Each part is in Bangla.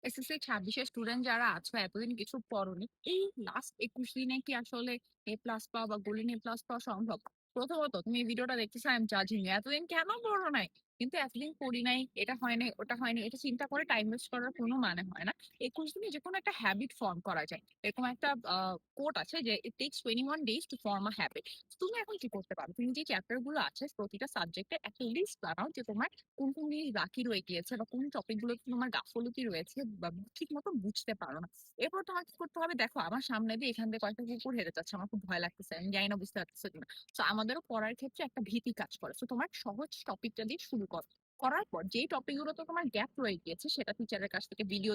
এসএসসি ২৬ এর স্টুডেন্ট যারা আছো, এতদিন কিছু পড়োনি। এই লাস্ট ২১ দিনে কি আসলে এ প্লাস পাওয়া বা গোল্ডেন এ প্লাস পাওয়া সম্ভব? প্রথমত তুমি এই ভিডিওটা দেখতেছো, আই এম জাজিং ইউ। এতদিন কেন পড়ো নাই? কিন্তু এতদিন পড়ি নাই, এটা হয় নাই, ওটা হয়নি। এটা চিন্তা করে টাইম ওয়েস্ট করার কোনো মানে হয় না। ২১ দিনে যেকোনো একটা হ্যাবিট ফর্ম করা যায়। এরকম একটা কোট আছে যে, "it takes 21 days to form a habit." তুমি এখন কি করতে পারো? তুমি যে চ্যাপ্টার গুলো আছে প্রতিটা সাবজেক্টে একটা লিস্ট বানাও যে তোমার কোন, কোন জিনিস বাকি রয়ে গিয়েছে বা কোন টপিক গুলোতে তোমার গাফলতি রয়েছে বা ঠিক মতো বুঝতে পারো না। এরপর তোমার কি করতে হবে? দেখো, আমার সামনে দিয়ে এখান দিয়ে কয়েকটা কুকুর হেঁটে যাচ্ছে। আমার খুব ভয় লাগতেছে। আমি জানি না বুঝতে পারতেছো কিনা। সো আমাদেরও পড়ার ক্ষেত্রে একটা ভীতি কাজ করে। সো তোমার সহজ টপিকটা দিয়ে শুরু করো। করার পর যেই টপিক গুলোতে তোমার গ্যাপ রয়ে গিয়েছে সেটা টিচারের কাছ থেকে ভিডিও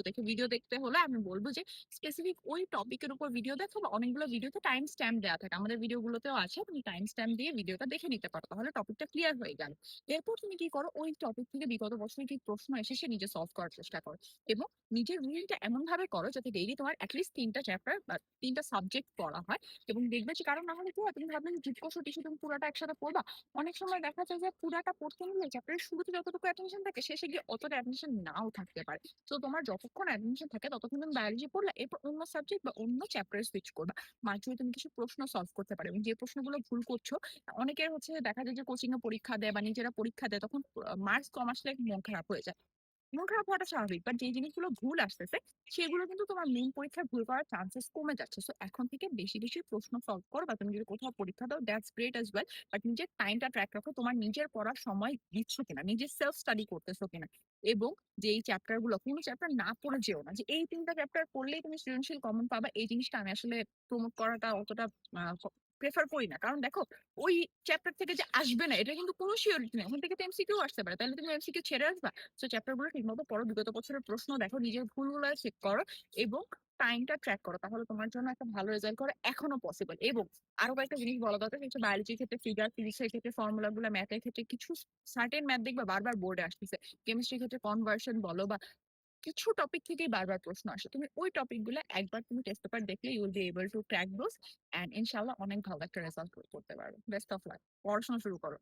দেখতে হলে আমি বলব যে স্পেসিফিক ওই টপিকের উপর ভিডিও দেখো, বা অনেকগুলো ভিডিওতে টাইম স্ট্যাম্প দেওয়া থাকে। আমাদের ভিডিওগুলোতেও আছে। তুমি টাইম স্ট্যাম্প দিয়ে ভিডিওটা দেখে নিতে পারো। তাহলে টপিকটা ক্লিয়ার হয়ে গেল। এরপর তুমি কি করো? ওই টপিক থেকে বিগত বছরে কি প্রশ্ন এসেছে নিজে সলভ করার চেষ্টা করো। এবং নিজের রুটিনটা এমন ভাবে করো যাতে ডেইলি তোমার এটলিস্ট ৩ টা চ্যাপ্টার বা ৩ টা সাবজেক্ট পড়া হয়। এবং দেখবে যে, কারণ না হলে কি হয়, তুমি ভাবলে যে যুগকষটি শুধু পুরাটা একসাথে পড়বা। অনেক সময় দেখা যায় যে পুরাটা পড়তে নিলে চ্যাপ্টারের শুরুতে যতটুকু অ্যাটেনশন থাকে শেষে গিয়ে অতটা অ্যাটেনশন নাও থাকতে পারে। তো তোমার যতক্ষণ অ্যাটেনশন থাকে ততক্ষণ তুমি বায়োলজি পড়লা, এরপর অন্য সাবজেক্ট বা অন্য চ্যাপ্টারে সুইচ করবা। মাঝে তুমি কিছু প্রশ্ন সলভ করতে পারো এবং যে প্রশ্নগুলো ভুল করছো, অনেকের হচ্ছে দেখা যায় যে কোচিং এ পরীক্ষা দেয় বা নিজেরা পরীক্ষা দেয়, তখন মার্কস কম আসলে মন খারাপ হয়ে যায়। মন খারাপ হওয়াটা স্বাভাবিক। বাট যে জিনিসগুলো ভুল আসতেছে, সেগুলো কিন্তু তোমার মেইন পরীক্ষায় ভুল করার চান্সেস কমে যাচ্ছে। সো এখন থেকে বেশি, বেশি প্রশ্ন সলভ করো, বা তুমি যদি কোথাও পরীক্ষা দাও, that's great as well. But নিজের টাইমটা ট্র্যাক রাখো। তোমার নিজের পড়ার সময় দিচ্ছ কিনা, নিজের সেলফ স্টাডি করতেছো কিনা। এবং যে এই চ্যাপ্টার গুলো, কোন চ্যাপ্টার না পড়ে যেও না যে এই ৩ টা চ্যাপ্টার পড়লেই তুমি সৃজনশীল কমন পাবা। এই জিনিসটা আমি আসলে প্রমোট করাটা অতটা প্রেফার করি না। কারণ দেখো, ওই চ্যাপ্টার থেকে যে আসবে না এটা কিন্তু কোনো সিওরিটি নেই। ওখান থেকে তো এমসিকিউ আসতে পারে। তাহলে তুমি এমসিকিউ ছেড়ে আসবা? সো চ্যাপ্টার গুলো ঠিকমতো পড়ো, বিগত বছরের প্রশ্ন দেখো, নিজের ভুলগুলো চেক করো এবং টাইমটা ট্র্যাক করো। তাহলে তোমার জন্য একটা ভালো রেজাল্ট করা এখনো পসিবল। এবং আরো কয়েকটা জিনিস বলা দরকার, সেটা হচ্ছে বায়োলজির ক্ষেত্রে ফিগার, ফিজিক্স এর ক্ষেত্রে ফর্মুলা গুলো, ম্যাথের ক্ষেত্রে কিছু সার্টেন ম্যাথ দেখবে বারবার বোর্ডে আসতেছে। কেমিস্ট্রির ক্ষেত্রে কনভার্সন বলো বা কিছু টপিক থেকেই বারবার প্রশ্ন আসে। তুমি ওই টপিক গুলো একবার তুমি টেস্ট পেপার দেখলে you will be able to crack those, and ইনশাআল্লাহ অনেক ভালো একটা রেজাল্ট করতে পারবে। Best of luck. পড়াশোনা শুরু করো।